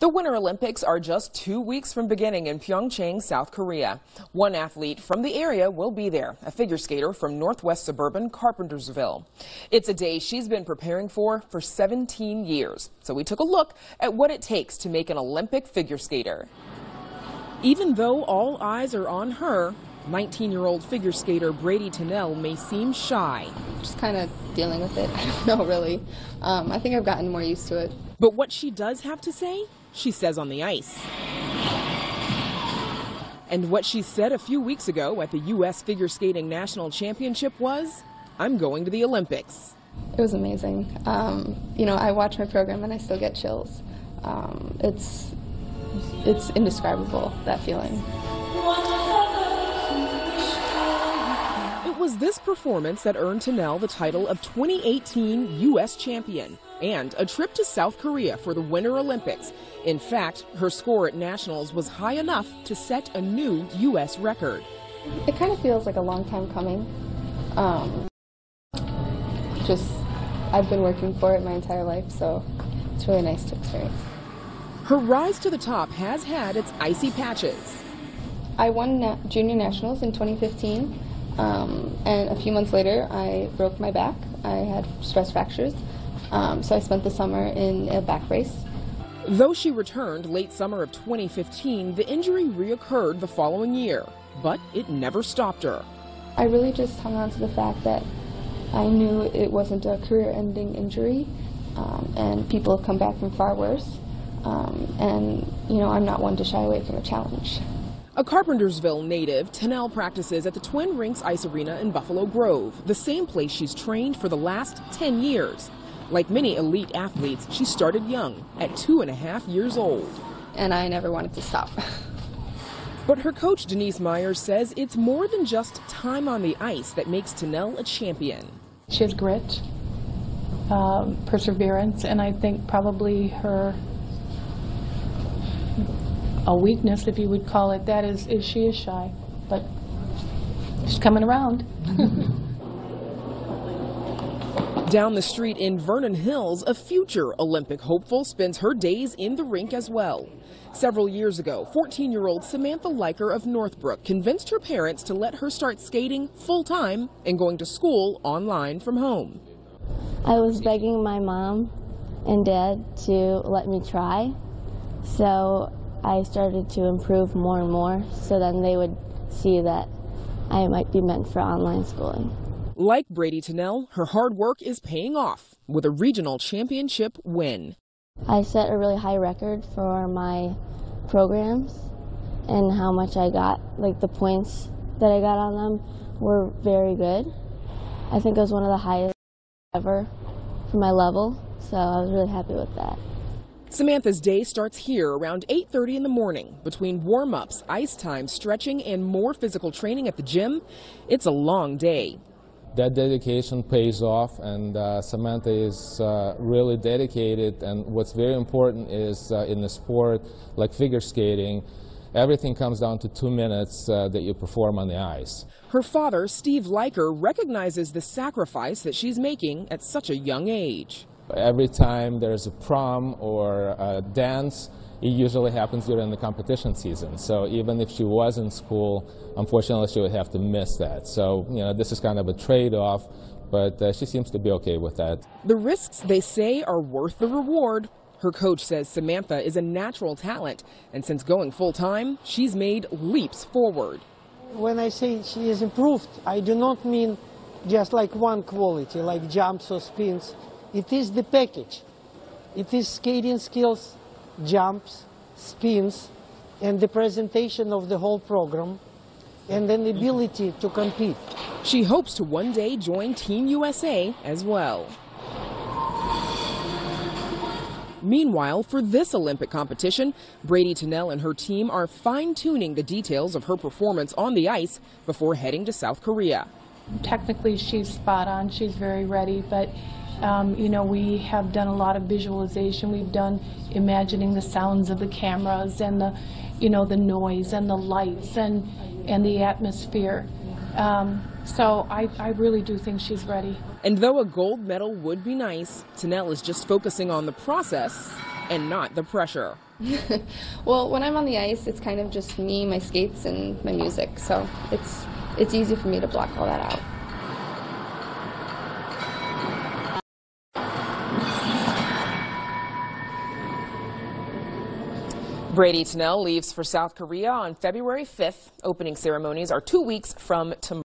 The Winter Olympics are just 2 weeks from beginning in Pyeongchang, South Korea. One athlete from the area will be there, a figure skater from northwest suburban Carpentersville. It's a day she's been preparing for 17 years. So we took a look at what it takes to make an Olympic figure skater. Even though all eyes are on her, 19-year-old figure skater Brady Tennell may seem shy. Just kind of dealing with it. I don't know, really. I think I've gotten more used to it. But what she does have to say, she says on the ice. And what she said a few weeks ago at the U.S. Figure Skating National Championship was, "I'm going to the Olympics." It was amazing. You know, I watch my program and I still get chills. It's indescribable, that feeling. It was this performance that earned Tennell the title of 2018 U.S. champion and a trip to South Korea for the Winter Olympics. In fact, her score at nationals was high enough to set a new U.S. record. It kind of feels like a long time coming. I've been working for it my entire life, so it's really nice to experience. Her rise to the top has had its icy patches. I won junior nationals in 2015, and a few months later I broke my back. I had stress fractures, so I spent the summer in a back brace. Though she returned late summer of 2015, the injury reoccurred the following year, but it never stopped her. I really just hung on to the fact that I knew it wasn't a career-ending injury, and people have come back from far worse. And, you know, I'm not one to shy away from a challenge. A Carpentersville native, Tennell practices at the Twin Rinks Ice Arena in Buffalo Grove, the same place she's trained for the last 10 years. Like many elite athletes, she started young, at 2.5 years old. And I never wanted to stop. But her coach, Denise Myers, says it's more than just time on the ice that makes Tennell a champion. She has grit, perseverance, and I think probably her a weakness, if you would call it that, is she is shy, but she's coming around. Down the street in Vernon Hills, a future Olympic hopeful spends her days in the rink as well. Several years ago, 14-year-old Samantha Liker of Northbrook convinced her parents to let her start skating full-time and going to school online from home. I was begging my mom and dad to let me try, so I started to improve more and more, so then they would see that I might be meant for online schooling. Like Brady Tennell, her hard work is paying off with a regional championship win. I set a really high record for my programs and how much I got, like the points that I got on them were very good. I think it was one of the highest ever for my level, so I was really happy with that. Samantha's day starts here around 8:30 in the morning. Between warm-ups, ice time, stretching, and more physical training at the gym, it's a long day. That dedication pays off, and Samantha is really dedicated, and what's very important is in a sport like figure skating, everything comes down to 2 minutes that you perform on the ice. Her father, Steve Liker, recognizes the sacrifice that she's making at such a young age. Every time there's a prom or a dance, it usually happens during the competition season. So even if she was in school, unfortunately she would have to miss that. So, you know, this is kind of a trade-off, but she seems to be okay with that. The risks, they say, are worth the reward. Her coach says Samantha is a natural talent, and since going full-time, she's made leaps forward. When I say she is improved, I do not mean just like one quality, like jumps or spins. It is the package. It is skating skills, jumps, spins, and the presentation of the whole program, and an ability to compete. She hopes to one day join Team USA as well. Meanwhile, for this Olympic competition, Brady Tennell and her team are fine-tuning the details of her performance on the ice before heading to South Korea. Technically, she's spot on. She's very ready, but you know, we have done a lot of visualization. We've done imagining the sounds of the cameras and the, you know, the noise and the lights and the atmosphere. So I really do think she's ready. And though a gold medal would be nice, Tennell is just focusing on the process and not the pressure. Well, when I'm on the ice, it's kind of just me, my skates, and my music, so it's easy for me to block all that out. Brady Tennell leaves for South Korea on February 5th. Opening ceremonies are 2 weeks from tomorrow.